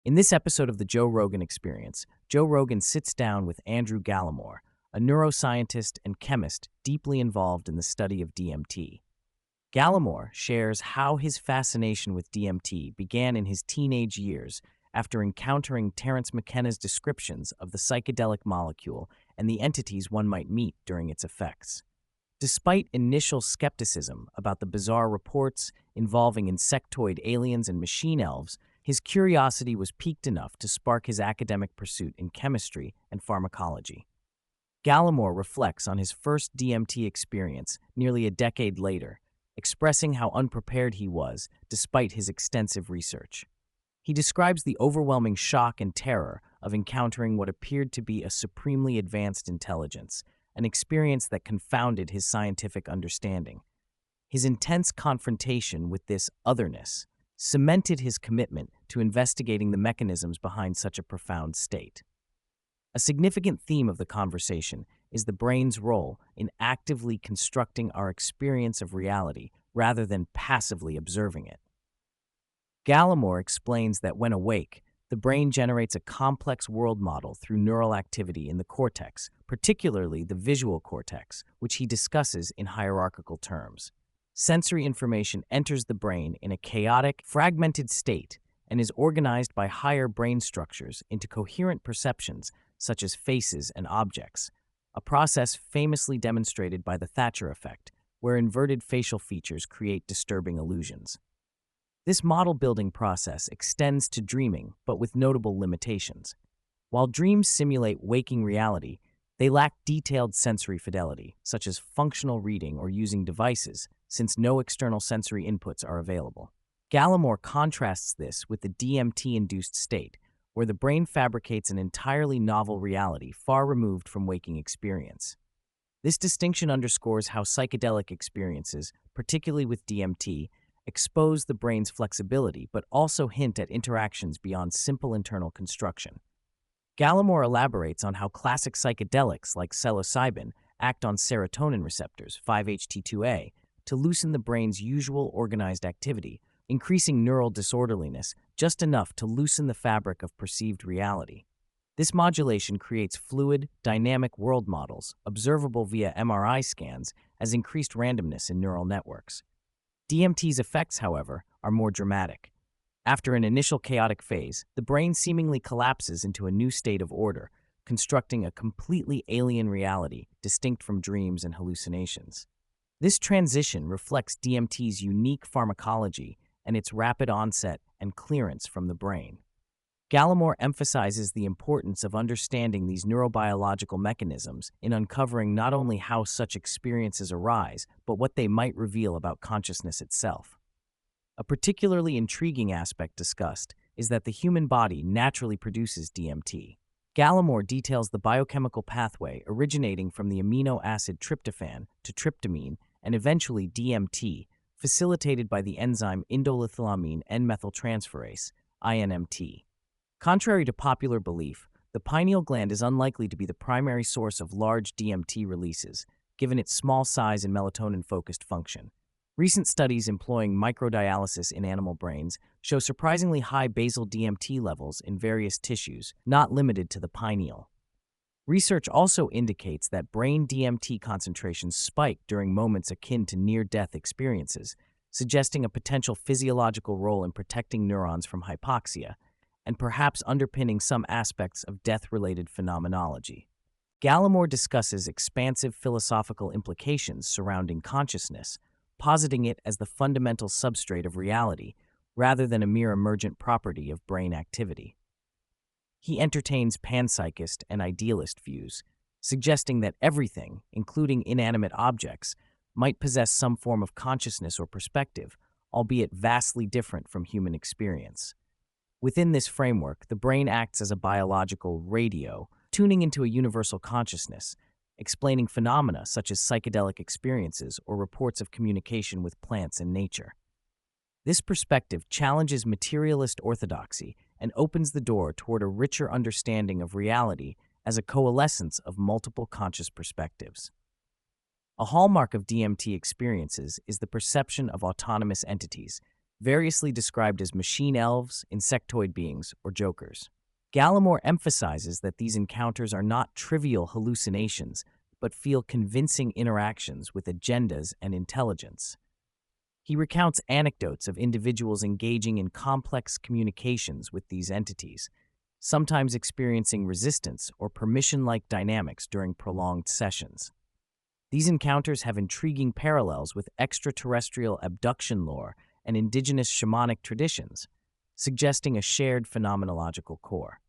In this episode of the Joe Rogan Experience, Joe Rogan sits down with Andrew Gallimore, a neuroscientist and chemist deeply involved in the study of DMT. Gallimore shares how his fascination with DMT began in his teenage years after encountering Terence McKenna's descriptions of the psychedelic molecule and the entities one might meet during its effects. Despite initial skepticism about the bizarre reports involving insectoid aliens and machine elves, his curiosity was piqued enough to spark his academic pursuit in chemistry and pharmacology. Gallimore reflects on his first DMT experience nearly a decade later, expressing how unprepared he was despite his extensive research. He describes the overwhelming shock and terror of encountering what appeared to be a supremely advanced intelligence, an experience that confounded his scientific understanding. His intense confrontation with this otherness cemented his commitment to investigating the mechanisms behind such a profound state. A significant theme of the conversation is the brain's role in actively constructing our experience of reality rather than passively observing it. Gallimore explains that when awake, the brain generates a complex world model through neural activity in the cortex, particularly the visual cortex, which he discusses in hierarchical terms. Sensory information enters the brain in a chaotic, fragmented state and is organized by higher brain structures into coherent perceptions such as faces and objects, a process famously demonstrated by the Thatcher effect, where inverted facial features create disturbing illusions. This model-building process extends to dreaming, but with notable limitations. While dreams simulate waking reality, they lack detailed sensory fidelity, such as functional reading or using devices, since no external sensory inputs are available. Gallimore contrasts this with the DMT-induced state, where the brain fabricates an entirely novel reality far removed from waking experience. This distinction underscores how psychedelic experiences, particularly with DMT, expose the brain's flexibility but also hint at interactions beyond simple internal construction. Gallimore elaborates on how classic psychedelics like psilocybin act on serotonin receptors, 5-HT2A, to loosen the brain's usual organized activity, increasing neural disorderliness just enough to loosen the fabric of perceived reality. This modulation creates fluid, dynamic world models, observable via MRI scans, as increased randomness in neural networks. DMT's effects, however, are more dramatic. After an initial chaotic phase, the brain seemingly collapses into a new state of order, constructing a completely alien reality distinct from dreams and hallucinations. This transition reflects DMT's unique pharmacology and its rapid onset and clearance from the brain. Gallimore emphasizes the importance of understanding these neurobiological mechanisms in uncovering not only how such experiences arise, but what they might reveal about consciousness itself. A particularly intriguing aspect discussed is that the human body naturally produces DMT. Gallimore details the biochemical pathway originating from the amino acid tryptophan to tryptamine and eventually DMT, facilitated by the enzyme indolithylamine N-methyltransferase, INMT. Contrary to popular belief, the pineal gland is unlikely to be the primary source of large DMT releases, given its small size and melatonin-focused function. Recent studies employing microdialysis in animal brains show surprisingly high basal DMT levels in various tissues, not limited to the pineal. Research also indicates that brain DMT concentrations spike during moments akin to near-death experiences, suggesting a potential physiological role in protecting neurons from hypoxia, and perhaps underpinning some aspects of death-related phenomenology. Gallimore discusses expansive philosophical implications surrounding consciousness, positing it as the fundamental substrate of reality, rather than a mere emergent property of brain activity. He entertains panpsychist and idealist views, suggesting that everything, including inanimate objects, might possess some form of consciousness or perspective, albeit vastly different from human experience. Within this framework, the brain acts as a biological radio, tuning into a universal consciousness, explaining phenomena such as psychedelic experiences or reports of communication with plants and nature. This perspective challenges materialist orthodoxy and opens the door toward a richer understanding of reality as a coalescence of multiple conscious perspectives. A hallmark of DMT experiences is the perception of autonomous entities, variously described as machine elves, insectoid beings, or jokers. Gallimore emphasizes that these encounters are not trivial hallucinations, but feel convincing interactions with agendas and intelligence. He recounts anecdotes of individuals engaging in complex communications with these entities, sometimes experiencing resistance or permission-like dynamics during prolonged sessions. These encounters have intriguing parallels with extraterrestrial abduction lore and indigenous shamanic traditions, suggesting a shared phenomenological core.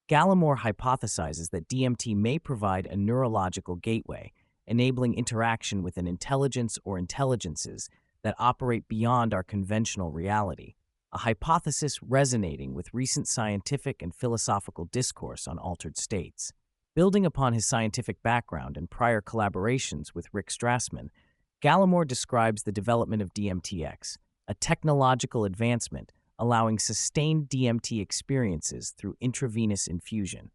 Gallimore hypothesizes that DMT may provide a neurological gateway, enabling interaction with an intelligence or intelligences that operate beyond our conventional reality, a hypothesis resonating with recent scientific and philosophical discourse on altered states. Building upon his scientific background and prior collaborations with Rick Strassman, Gallimore describes the development of DMTX, a technological advancement allowing sustained DMT experiences through intravenous infusion.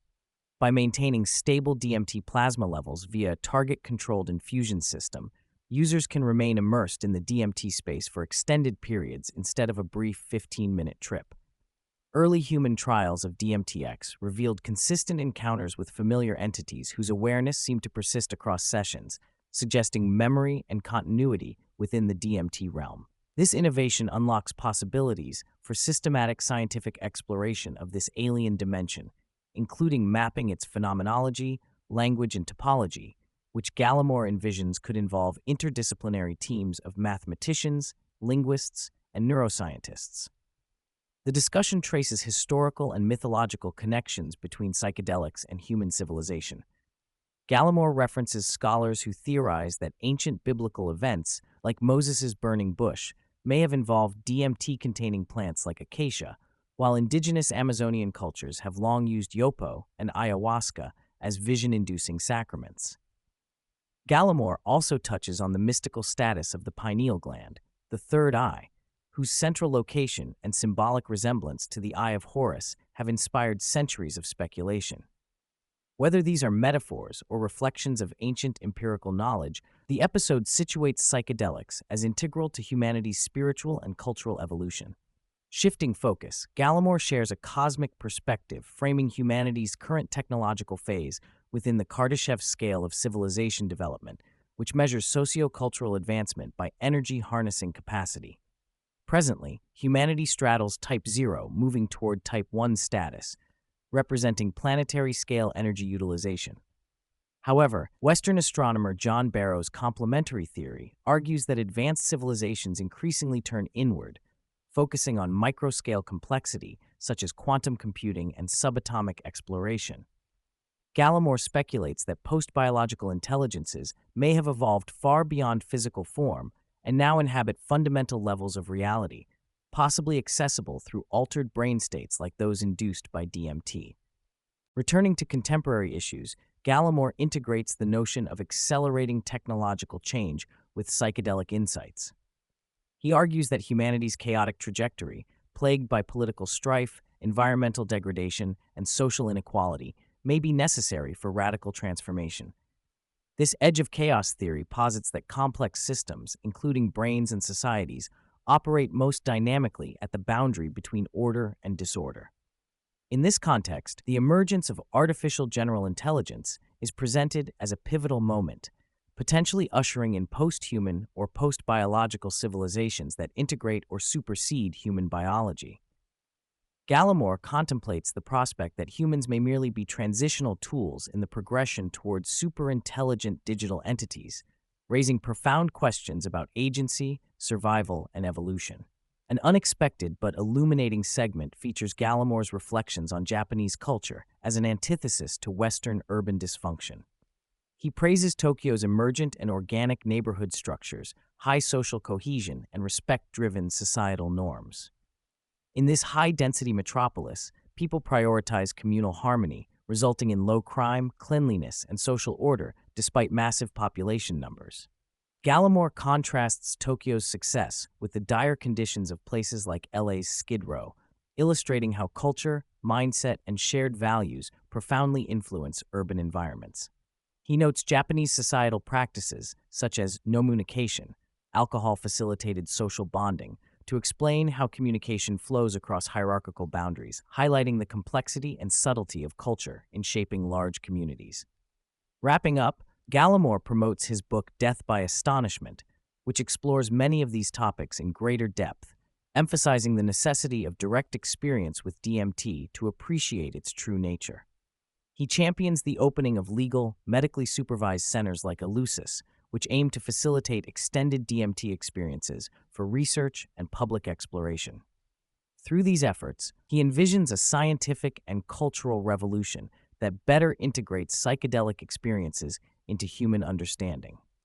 By maintaining stable DMT plasma levels via a target-controlled infusion system, users can remain immersed in the DMT space for extended periods instead of a brief 15-minute trip. Early human trials of DMTX revealed consistent encounters with familiar entities whose awareness seemed to persist across sessions, suggesting memory and continuity within the DMT realm. This innovation unlocks possibilities for systematic scientific exploration of this alien dimension, including mapping its phenomenology, language, and topology, which Gallimore envisions could involve interdisciplinary teams of mathematicians, linguists, and neuroscientists. The discussion traces historical and mythological connections between psychedelics and human civilization. Gallimore references scholars who theorize that ancient biblical events, like Moses' burning bush, may have involved DMT-containing plants like acacia, while indigenous Amazonian cultures have long used yopo and ayahuasca as vision-inducing sacraments. Gallimore also touches on the mystical status of the pineal gland, the third eye, whose central location and symbolic resemblance to the Eye of Horus have inspired centuries of speculation. Whether these are metaphors or reflections of ancient empirical knowledge, the episode situates psychedelics as integral to humanity's spiritual and cultural evolution. Shifting focus, Gallimore shares a cosmic perspective framing humanity's current technological phase within the Kardashev scale of civilization development, which measures socio-cultural advancement by energy harnessing capacity. Presently, humanity straddles Type 0, moving toward Type 1 status, representing planetary-scale energy utilization. However, Western astronomer John Barrow's complementary theory argues that advanced civilizations increasingly turn inward, focusing on microscale complexity such as quantum computing and subatomic exploration. Gallimore speculates that post-biological intelligences may have evolved far beyond physical form and now inhabit fundamental levels of reality, possibly accessible through altered brain states like those induced by DMT. Returning to contemporary issues, Gallimore integrates the notion of accelerating technological change with psychedelic insights. He argues that humanity's chaotic trajectory, plagued by political strife, environmental degradation, and social inequality, may be necessary for radical transformation. This edge of chaos theory posits that complex systems, including brains and societies, operate most dynamically at the boundary between order and disorder. In this context, the emergence of artificial general intelligence is presented as a pivotal moment, potentially ushering in post-human or post-biological civilizations that integrate or supersede human biology. Gallimore contemplates the prospect that humans may merely be transitional tools in the progression towards superintelligent digital entities, raising profound questions about agency, survival, and evolution. An unexpected but illuminating segment features Gallimore's reflections on Japanese culture as an antithesis to Western urban dysfunction. He praises Tokyo's emergent and organic neighborhood structures, high social cohesion, and respect-driven societal norms. In this high-density metropolis, people prioritize communal harmony, resulting in low crime, cleanliness, and social order despite massive population numbers. Gallimore contrasts Tokyo's success with the dire conditions of places like LA's Skid Row, illustrating how culture, mindset, and shared values profoundly influence urban environments. He notes Japanese societal practices, such as nomunication, alcohol-facilitated social bonding, to explain how communication flows across hierarchical boundaries, highlighting the complexity and subtlety of culture in shaping large communities. Wrapping up, Gallimore promotes his book Death by Astonishment, which explores many of these topics in greater depth, emphasizing the necessity of direct experience with DMT to appreciate its true nature. He champions the opening of legal, medically supervised centers like Eleusis, which aim to facilitate extended DMT experiences for research and public exploration. Through these efforts, he envisions a scientific and cultural revolution that better integrates psychedelic experiences into human understanding.